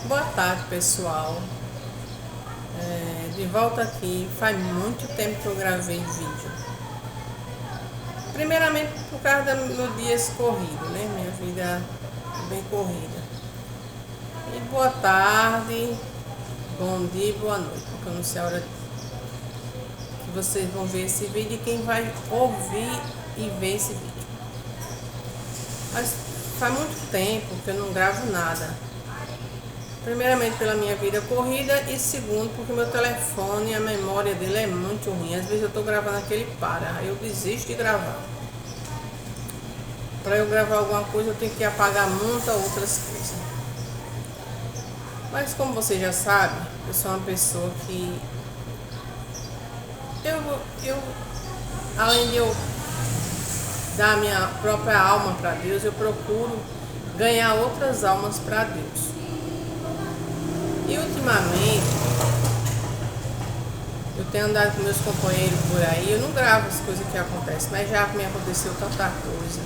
Boa tarde, pessoal. De volta aqui. Faz muito tempo que eu gravei vídeo. Primeiramente por causa do meu dia corrido, né? Minha vida é bem corrida. E boa tarde, bom dia e boa noite. Porque eu não sei a hora que vocês vão ver esse vídeo e quem vai ouvir e ver esse vídeo. Mas faz muito tempo que eu não gravo nada. Primeiramente pela minha vida corrida e segundo porque meu telefone, a memória dele é muito ruim. Às vezes eu tô gravando aquele para, aí eu desisto de gravar. Para eu gravar alguma coisa eu tenho que apagar muitas outras coisas. Mas como você já sabe, eu sou uma pessoa que eu além de eu dar minha própria alma para Deus, eu procuro ganhar outras almas para Deus. E ultimamente, eu tenho andado com meus companheiros por aí, eu não gravo as coisas que acontecem, mas já me aconteceu tanta coisa.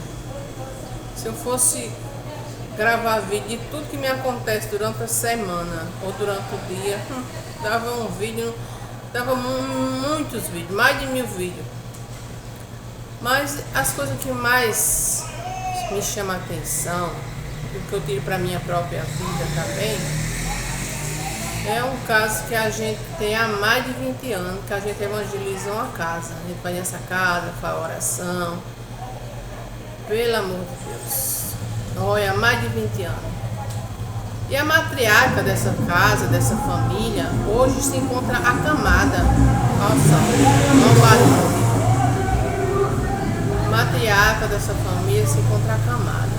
Se eu fosse gravar vídeo de tudo que me acontece durante a semana ou durante o dia, dava um vídeo, dava muitos vídeos, mais de 1000 vídeos. Mas as coisas que mais me chamam a atenção, o que eu tiro para minha própria vida também, é um caso que a gente tem há mais de 20 anos, que a gente evangeliza uma casa. A gente vai nessa casa, faz oração. Pelo amor de Deus. Olha, há mais de 20 anos. E a matriarca dessa casa, dessa família, hoje se encontra acamada. Nossa, não barulho. Matriarca dessa família se encontra acamada.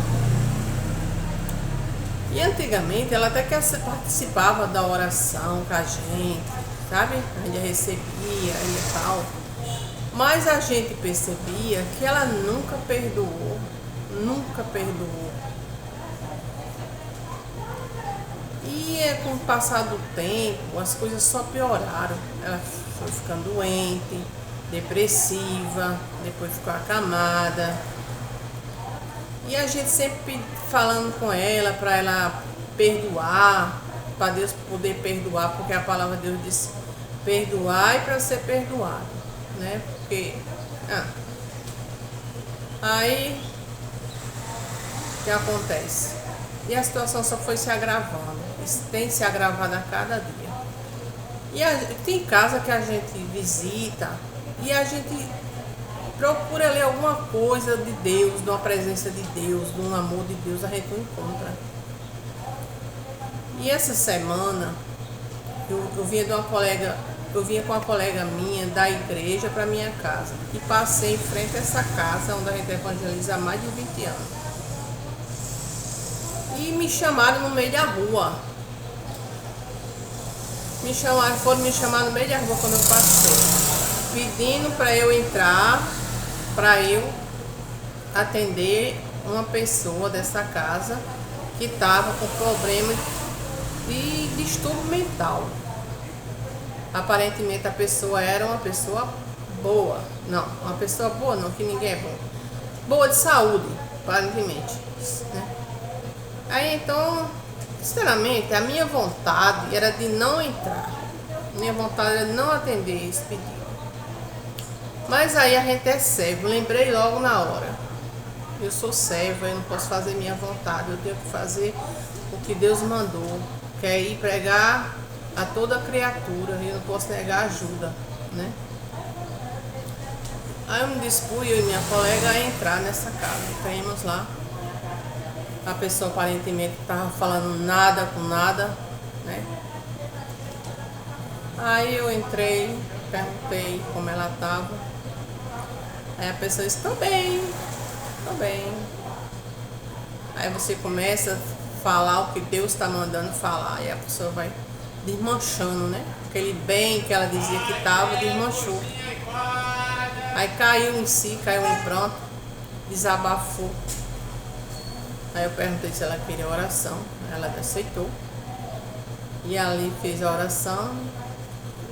E antigamente ela até que participava da oração com a gente, sabe? A gente recebia e tal. Mas a gente percebia que ela nunca perdoou. Nunca perdoou. E com o passar do tempo, as coisas só pioraram. Ela foi ficando doente, depressiva, depois ficou acamada. E a gente sempre falando com ela para ela perdoar, para Deus poder perdoar, porque a palavra de Deus diz perdoar e para ser perdoado, né? Porque aí o que acontece? E a situação só foi se agravando, tem se agravado a cada dia. E tem casa que a gente visita e a gente procura ler alguma coisa de Deus, de uma presença de Deus, de um amor de Deus, a gente não encontra. E essa semana eu vinha com uma colega minha da igreja para minha casa e passei em frente a essa casa onde a gente evangeliza há mais de 20 anos. E me chamaram no meio da rua. Foram me chamar no meio da rua quando eu passei, pedindo para eu entrar, para eu atender uma pessoa dessa casa que estava com problema de distúrbio mental. Aparentemente a pessoa era uma pessoa boa. Não, uma pessoa boa não, que ninguém é bom. Boa de saúde, aparentemente, né? Aí então, sinceramente, a minha vontade era de não entrar. Minha vontade era de não atender esse pedido. Mas aí a gente é servo, lembrei logo na hora. Eu sou serva, eu não posso fazer minha vontade, eu tenho que fazer o que Deus mandou, que é ir pregar a toda criatura, eu não posso negar ajuda, né? Aí eu me dispus, eu e minha colega, a entrar nessa casa. Entramos lá. A pessoa aparentemente estava falando nada com nada, né? Aí eu entrei, perguntei como ela estava. Aí a pessoa disse, tô bem. Aí você começa a falar o que Deus está mandando falar. E a pessoa vai desmanchando, né? Aquele bem que ela dizia que estava, desmanchou. Aí caiu em si, caiu em pranto, desabafou. Aí eu perguntei se ela queria oração. Ela aceitou. E ali fez a oração.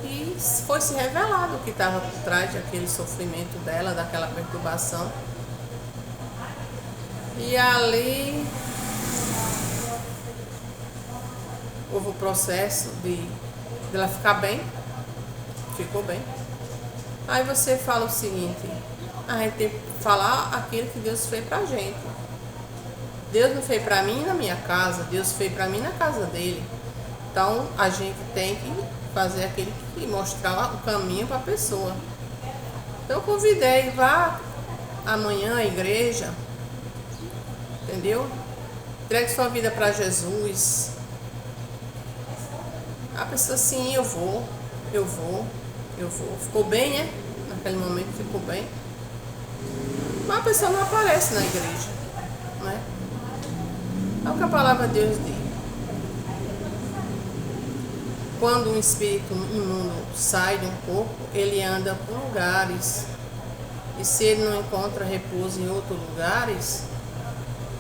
E foi se revelado o que estava por trás daquele sofrimento dela, daquela perturbação. E ali houve o processo de ela ficar bem, ficou bem. Aí você fala o seguinte: a gente tem que falar aquilo que Deus fez pra gente. Deus não fez pra mim na minha casa, Deus fez pra mim na casa dele. Então a gente tem que fazer aquele que mostrar o caminho para a pessoa. Então eu convidei, vá amanhã à igreja, entendeu? Entregue sua vida para Jesus. A pessoa, sim, eu vou. Ficou bem, né? Naquele momento ficou bem. Mas a pessoa não aparece na igreja, né? É o que a palavra de Deus diz. Quando um espírito imundo sai de um corpo, ele anda por lugares. E se ele não encontra repouso em outros lugares,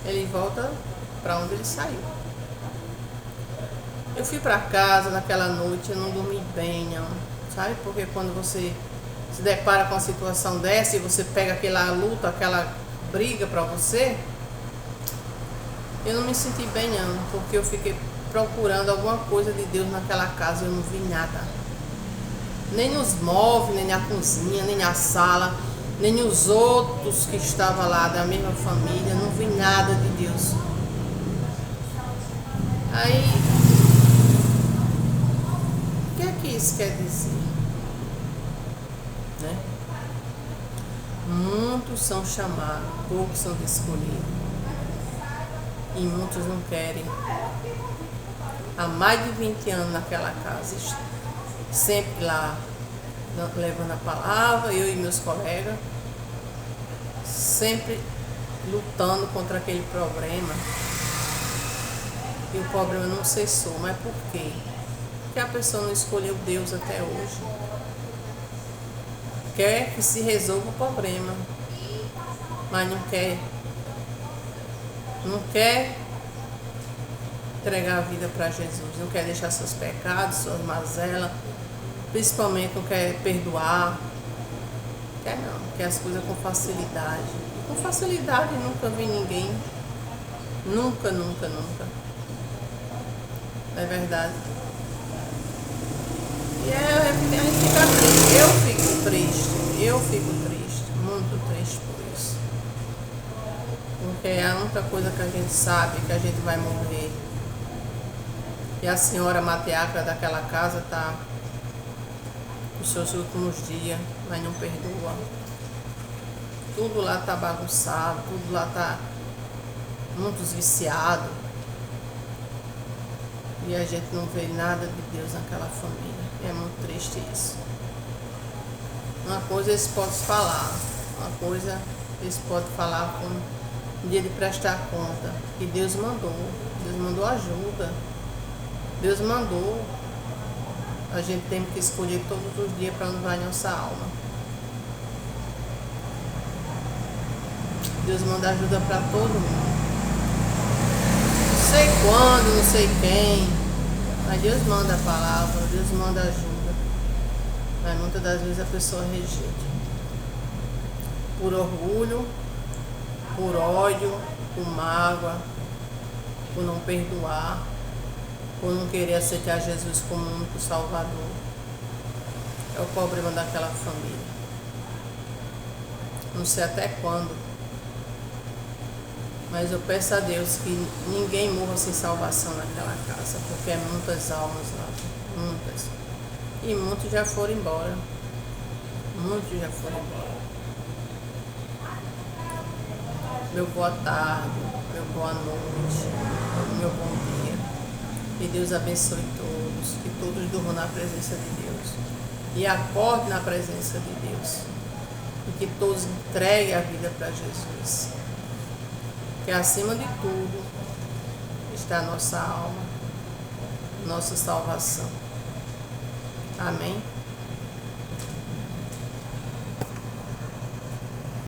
ele volta para onde ele saiu. Eu fui para casa naquela noite, eu não dormi bem, não. Sabe? Porque quando você se depara com uma situação dessa e você pega aquela luta, aquela briga para você, eu não me senti bem, não. Porque eu fiquei procurando alguma coisa de Deus naquela casa, eu não vi nada. Nem nos móveis, nem na cozinha, nem na sala, nem os outros que estavam lá da mesma família, não vi nada de Deus. Aí, o que é que isso quer dizer? Né? Muitos são chamados, poucos são escolhidos. E muitos não querem. Há mais de 20 anos naquela casa, sempre lá levando a palavra, eu e meus colegas, sempre lutando contra aquele problema. E o problema não cessou. Mas por quê? Porque a pessoa não escolheu Deus até hoje. Quer que se resolva o problema, mas não quer entregar a vida para Jesus, não quer deixar seus pecados, suas mazelas, principalmente não quer perdoar, quer as coisas com facilidade. E com facilidade nunca vi ninguém, nunca. Não é verdade? E a gente fica triste, eu fico triste, muito triste por isso. Porque é a única coisa que a gente sabe que a gente vai morrer. E a senhora matriarca daquela casa está nos seus últimos dias, mas não perdoa. Tudo lá está bagunçado, tudo lá está muitos viciados. E a gente não vê nada de Deus naquela família. E é muito triste isso. Uma coisa eles podem falar, uma coisa eles podem falar com um dia de prestar conta. Que Deus mandou ajuda. Deus mandou. A gente tem que escolher todos os dias para onde vai nossa alma. Deus manda ajuda para todo mundo. Não sei quando, não sei quem, mas Deus manda a palavra, Deus manda ajuda. Mas muitas das vezes a pessoa rejeita. Por orgulho, por ódio, por mágoa, por não perdoar, por não querer aceitar Jesus como único Salvador. É o problema daquela família. Não sei até quando, mas eu peço a Deus que ninguém morra sem salvação naquela casa, porque é muitas almas lá, muitas. E muitos já foram embora. Meu boa tarde, meu boa noite, meu bom dia. Que Deus abençoe todos, que todos durmam na presença de Deus e acordem na presença de Deus. E que todos entreguem a vida para Jesus. Que acima de tudo está a nossa alma, nossa salvação. Amém?